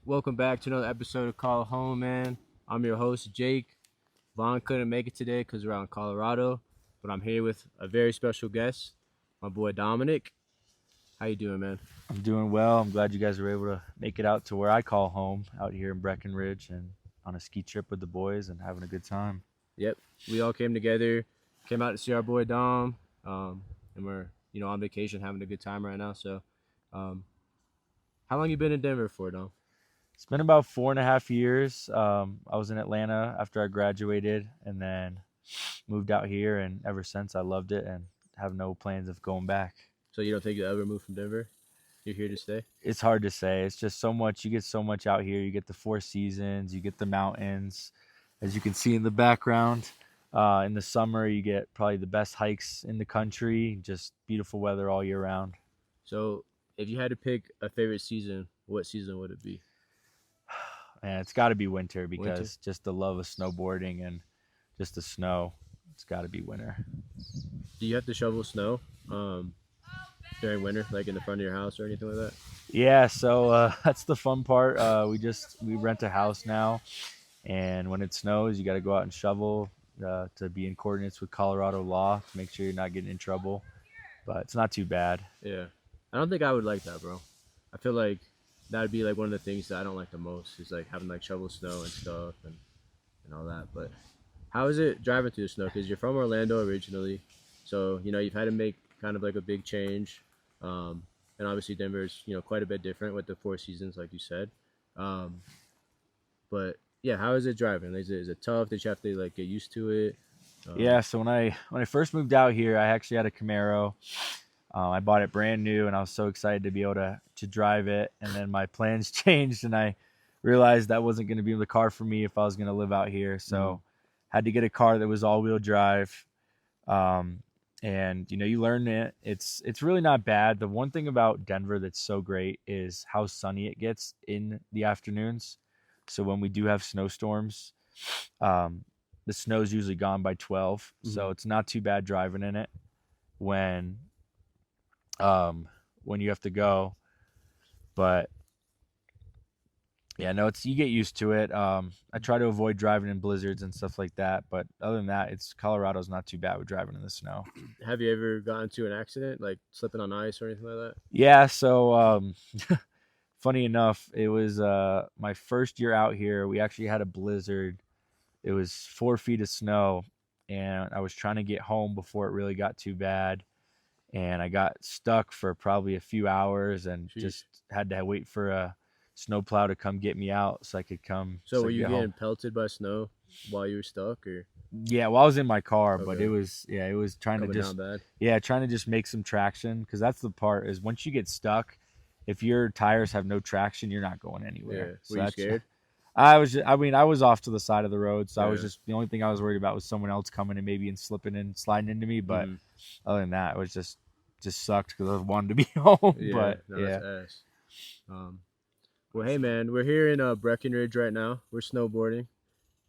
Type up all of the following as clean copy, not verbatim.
Welcome back to another episode of Call Home, man. I'm your host, Jake. Vaughn couldn't make it today because we're out in Colorado, but I'm here with a very special guest, my boy Dominic. How you doing, man? I'm doing well. I'm glad you guys were able to make it out to where I call home, out here in Breckenridge, and on a ski trip with the boys and having a good time. Yep, we all came together, came out to see our boy Dom, and we're on vacation having a good time right now. So, um, how long you been in Denver for, Dom? It's been about 4.5 years. I was in Atlanta after I graduated, and then moved out here, and ever since I loved it and have no plans of going back. So you don't think you'll ever move from Denver? You're here to stay? It's hard to say. It's just so much. You get so much out here. You get the four seasons. You get the mountains, as you can see in the background. In the summer, you get probably the best hikes in the country. Just beautiful weather all year round. So, if you had to pick a favorite season, what season would it be? And it's got to be winter Winter. because just the love of snowboarding and just the snow. It's got to be winter. Do you have to shovel snow during winter, like in the front of your house or anything like that? Yeah, so that's the fun part. We rent a house now, and when it snows, you got to go out and shovel to be in coordinates with Colorado law to make sure you're not getting in trouble. But it's not too bad. Yeah, I don't think I would like that, bro. I feel like that would be like one of the things that I don't like the most is like having like shovel snow and stuff and all that. But how is it driving through the snow? Because you're from Orlando originally, so you've had to make kind of like a big change. And obviously Denver's quite a bit different with the four seasons, like you said. Um, but yeah, how is it driving? Is it tough? Did you have to like get used to it? Um, Yeah, so when I first moved out here, I actually had a Camaro. I bought it brand new, and I was so excited to be able to drive it. And then my plans changed, and I realized that wasn't going to be the car for me if I was going to live out here. mhm. So had to get a car that was all wheel drive. Um, and you learn it. It's really not bad. The one thing about Denver that's so great is how sunny it gets in the afternoons. So when we do have snowstorms, um, the snow's usually gone by 12, so Mhm. it's not too bad driving in it when um, when you have to go. But yeah, no, it's you get used to it. I try to avoid driving in blizzards and stuff like that. But other than that, it's Colorado's not too bad with driving in the snow. Have you ever gotten into an accident, like slipping on ice or anything like that? Yeah, so funny enough, it was my first year out here. We actually had a blizzard. It was 4 feet of snow, and I was trying to get home before it really got too bad. And I got stuck for probably a few hours and Jeez. just had to wait for a snowplow to come get me out so I could So were you get home. getting pelted by snow while you were stuck, or Yeah, well, I was in my car, but okay, it was trying to coming down just bad? trying to just make some traction because that's the part is once you get stuck, if your tires have no traction, you're not going Yeah. anywhere. Were So you that's scared? I mean, I was off to the side of the road, so I was Yeah. just the only thing I was worried about was someone else coming and maybe and slipping and sliding into me. But Hmm. other than that, it was just sucked because I wanted to be home. Yeah. But No, that's yeah, ass. Um. Well, hey man, we're here in Breckenridge right now. We're snowboarding,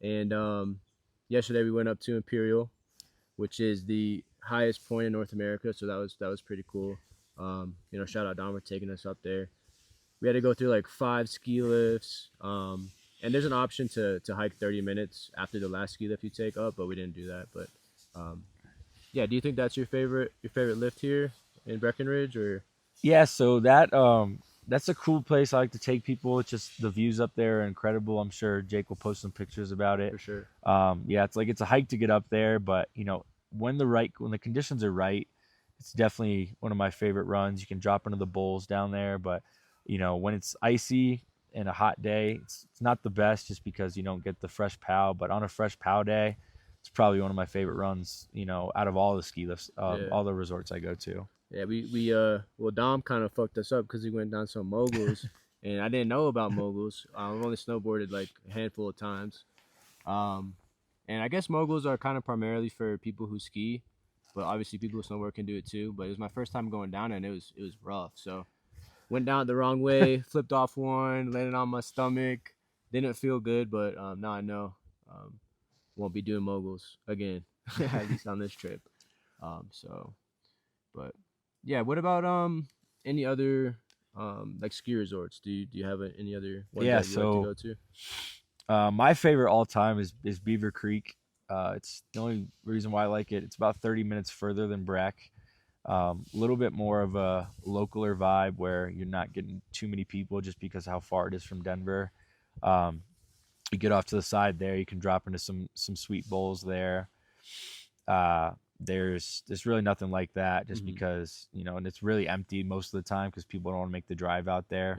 and yesterday we went up to Imperial, which is the highest point in North America. So that was pretty cool. Shout out Don for taking us up there. We had to go through like 5 ski lifts. And there's an option to hike 30 minutes after the last ski lift you take up, but we didn't do that. But um, yeah, do you think that's your favorite lift here in Breckenridge, or yeah. So that's a cool place. I like to take people. It's just the views up there are incredible. I'm sure Jake will post some pictures about it. for sure? Yeah, it's a hike to get up there, but when the conditions are right, it's definitely one of my favorite runs. You can drop into the bowls down there, but when it's icy and a hot day, it's not the best just because you don't get the fresh pow. But on a fresh pow day, it's probably one of my favorite runs. Out of all the ski lifts, Yeah, all the resorts I go to. yeah. Well, Dom kind of fucked us up because he went down some moguls, and I didn't know about moguls. I've only snowboarded like a handful of times. Um, and I guess moguls are kind of primarily for people who ski, but obviously people who snowboard can do it too. But it was my first time going down, and it was rough. So went down the wrong way, flipped off one, landed on my stomach. Didn't feel good, but now I know won't be doing moguls again, at least on this trip. So, but yeah, what about any other? like ski resorts? Do you have any other ones Yeah, that you like to so go to? my favorite all time is Beaver Creek. It's the only reason why I like it. It's about 30 minutes further than Breck. A little bit more of a localer vibe where you're not getting too many people just because of how far it is from Denver. Um, you get off to the side there, you can drop into some sweet bowls there. Uh, there's really nothing like that just Mhm. because and it's really empty most of the time because people don't want to make the drive out there.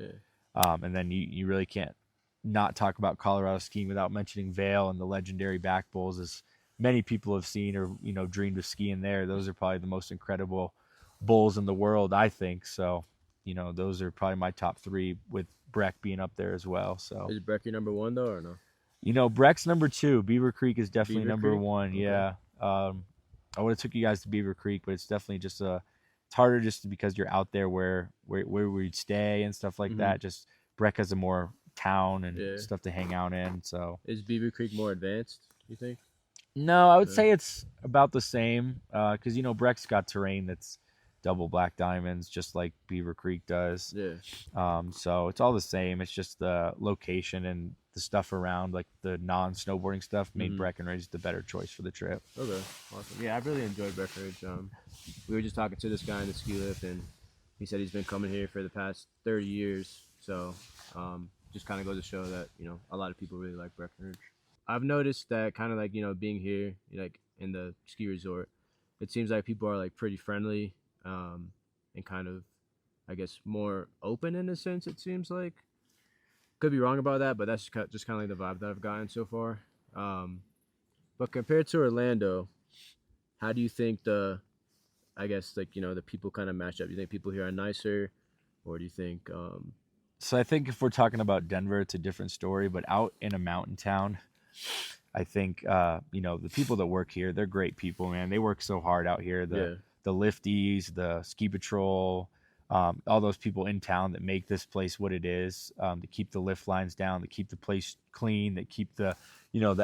Yeah. And then you really can't not talk about Colorado skiing without mentioning Vail and the legendary back bowls, as many people have seen or dreamed of skiing there. Those are probably the most incredible bowls in the world, I think. So, those are probably my top three, with Breck being up there as well. So, Is Breck your number one though, or no? Breck's number two. Beaver Creek is definitely Beaver number Creek. one. Okay. Yeah. I would have took you guys to Beaver Creek, but it's definitely just it's harder just because you're out there where we'd stay and stuff like Mhm. that. Just Breck has a more town and Yeah. stuff to hang out in. So Is Beaver Creek more advanced, you think? no, I would No. say it's about the same because Breck's got terrain that's double black diamonds, just like Beaver Creek does. Yeah. So it's all the same. It's just the location and the stuff around, like the non-snowboarding stuff, made Mhm. Breckenridge the better choice for the trip. Okay. Awesome. Yeah, I've really enjoyed Breckenridge. We were just talking to this guy in the ski lift, and he said he's been coming here for the past 30 years. So, just kind of goes to show that a lot of people really like Breckenridge. I've noticed that kind of like being here, like in the ski resort, it seems like people are like pretty friendly, and kind of, I guess, more open in a sense. It seems like, could be wrong about that, but that's just kind of like the vibe that I've gotten so far. Um, but compared to Orlando, how do you think I guess, like the people kind of match up? Do you think people here are nicer, or do you think So I think if we're talking about Denver, it's a different story. But out in a mountain town, I think the people that work here, they're great people, man. They work so hard out here. The yeah. the lifties, the ski patrol, all those people in town that make this place what it is, to keep the lift lines down, to keep the place clean, that keep the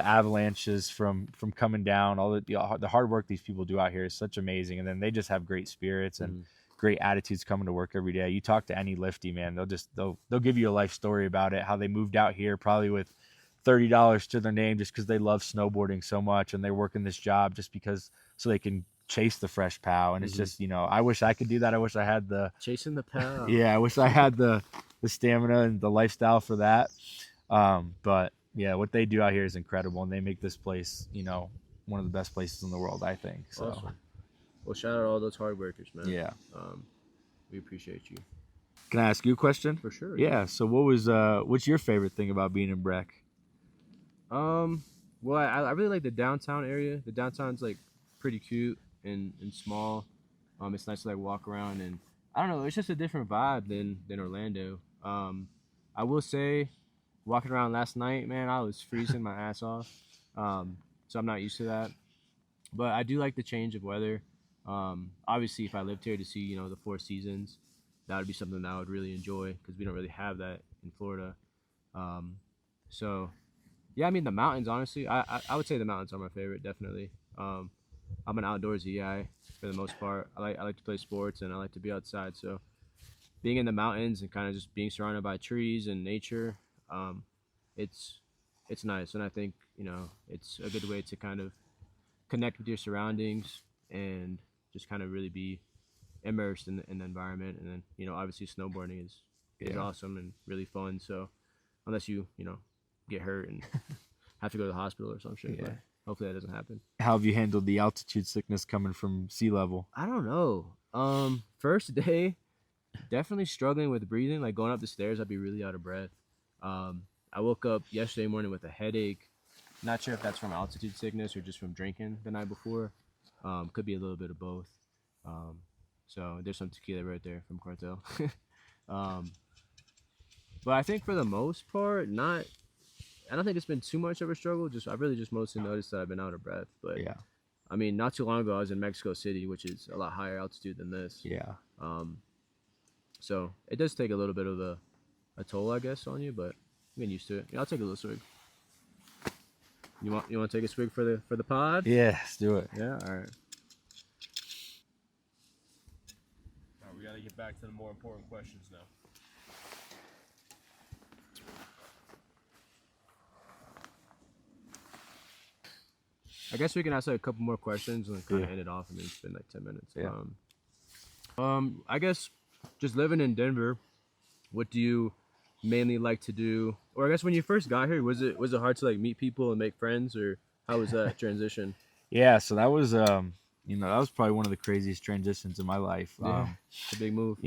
avalanches from coming down. All the hard work these people do out here is such amazing, and then they just have great spirits and Mhm. great attitudes coming to work every day. You talk to any lifty, man, they'll give you a life story about it, how they moved out here probably with $30 to their name just because they love snowboarding so much, and they're working this job just because so they can chase the fresh pow. And it's Mhm. just I wish I could do that. I wish I had the Chasing the pal. yeah, I wish I had the stamina and the lifestyle for that. But yeah, what they do out here is incredible, and they make this place one of the best places in the world, I think. So Awesome. Well, shout out all those hard workers, man. yeah. Um, we appreciate you Can I ask you a question? for sure. Yeah. So what's your favorite thing about being in Breck? Um, well, I really like the downtown area. The downtown's like pretty cute and small. It's nice to like walk around, and I don't know, it's just a different vibe than Orlando. I will say, walking around last night, man, I was freezing my ass off. So I'm not used to that, but I do like the change of weather. Obviously, if I lived here to see the four seasons, that would be something that I would really enjoy because we don't really have that in Florida. Um, so yeah, I mean the mountains. Honestly, I would say the mountains are my favorite. Definitely. I'm an outdoorsy guy for the most part. I like to play sports and I like to be outside. So being in the mountains and kind of just being surrounded by trees and nature, um, it's it's nice. And I think it's a good way to kind of connect with your surroundings and just kind of really be immersed in the environment. And then obviously snowboarding is Yeah. awesome and really fun. So unless you get hurt and have to go to the hospital or some shit. Yeah. But hopefully that doesn't happen. How have you handled the altitude sickness coming from sea level? I don't know. First day, definitely struggling with breathing. Like going up the stairs, I'd be really out of breath. I woke up yesterday morning with a headache. Not sure if that's from altitude sickness or just from drinking the night before. Could be a little bit of both. Um, so there's some tequila right there from Cartel. um, but I think for the most part, not. I don't think it's been too much of a struggle. I really just mostly noticed that I've been out of breath. But Yeah. I mean, not too long ago, I was in Mexico City, which is a lot higher altitude than this. Yeah. Um, so it does take a little bit of a toll, I guess, on you, but I'm getting used to it. Yeah, I'll take a little swig. You want to take a swig for the pod? Yeah, let's do it. Yeah. All right. All right, we got to get back to the more important questions now. I guess we can ask like a couple more questions and kind of Yeah. end it off. I mean, it's been like 10 minutes. Yeah. I guess just living in Denver, what do you mainly like to do? Or I guess when you first got here, was it hard to like meet people and make friends, or how was that transition? Yeah, so that was that was probably one of the craziest transitions in my life. Yeah, it's a big move.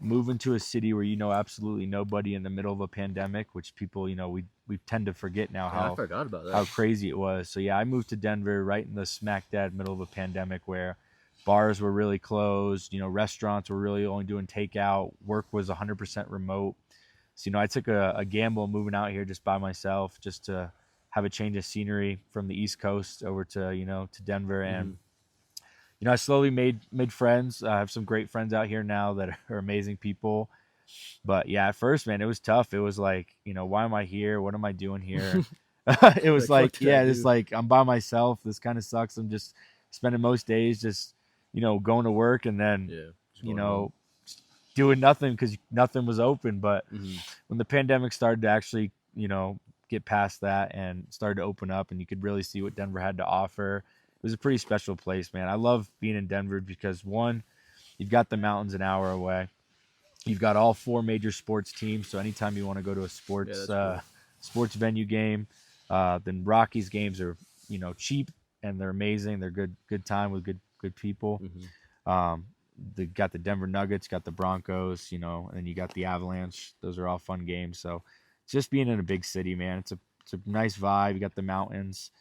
Moving to a city where you know absolutely nobody in the middle of a pandemic, which people, we tend to forget now Yeah, I forgot about that. how crazy it was. So yeah, I moved to Denver right in the smack dab middle of a pandemic where bars were really closed, restaurants were really only doing takeout, work was 100% remote. So, I took a gamble moving out here just by myself, just to have a change of scenery from the East Coast over to, to Denver. And, I slowly made friends. I have some great friends out here now that are amazing people. But yeah, at first, man, it was tough. It was like, why am I here? What am I doing here? It was Like, fuck like, that, yeah, it's dude. like I'm by myself. This kind of sucks. I'm just spending most days just, going to work and then, Yeah, just you going know, home. doing nothing because nothing was open. But Mhm. when the pandemic started to actually, get past that and started to open up and you could really see what Denver had to offer, it was a pretty special place, man. I love being in Denver because one, you've got the mountains an hour away. You've got all four major sports teams, so anytime you want to go to a Yeah, sports that's cool. sports venue game, then Rockies games are cheap and they're amazing. They're good time with good people. Mhm. Um, they got the Denver Nuggets, got the Broncos, and then you got the Avalanche. Those are all fun games. So just being in a big city, man, it's a nice vibe. You got the mountains,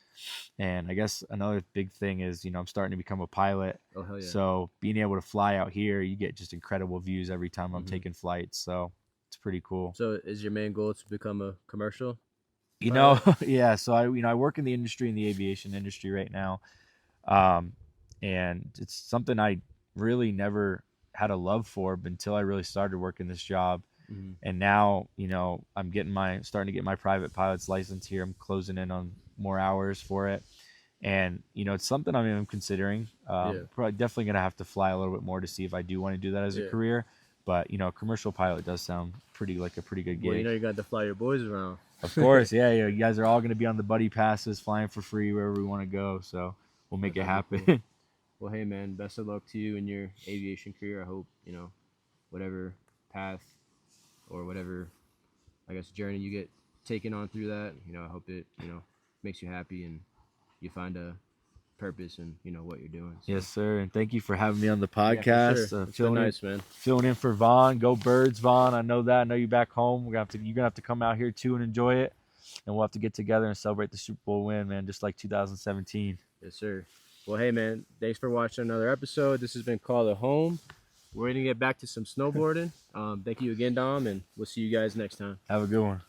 and I guess another big thing is I'm starting to become a pilot. Oh hell yeah. So being able to fly out here, you get just incredible views every time I'm Mhm. taking flights. So it's pretty cool. So is your main goal to become a commercial You know, pilot? yeah. So I work in the industry, in the aviation industry right now, um, and it's something I really never had a love for until I really started working this job. Mhm. And now I'm starting to get my private pilot's license here. I'm closing in on more hours for it, and it's something I'm considering. Yeah. Probably definitely gonna have to fly a little bit more to see if I do want to do that as a Yeah. career. But commercial pilot does sound like a pretty good Well, gig. you got to fly your boys around. Of course, yeah, you guys are all gonna be on the buddy passes, flying for free wherever we want to go. So we'll make it That'd be happen. cool. Well, hey man, best of luck to you in your aviation career. I hope whatever path or whatever I guess journey you get taken on through that. I hope it makes you happy and you find a purpose in what you're doing. So. Yes, sir. And thank you for having me on the Yeah, for podcast. sure. It's been nice, man. Filling in for Vaughn. Go Birds, Vaughn. I know that. I know you back home. You're gonna have to come out here too and enjoy it. And we'll have to get together and celebrate the Super Bowl win, man, just like 2017. Yes, sir. Well, hey, man, thanks for watching another episode. This has been Call It Home. We're going to get back to some snowboarding. Thank you again, Dom, and we'll see you guys next time. Have a good one.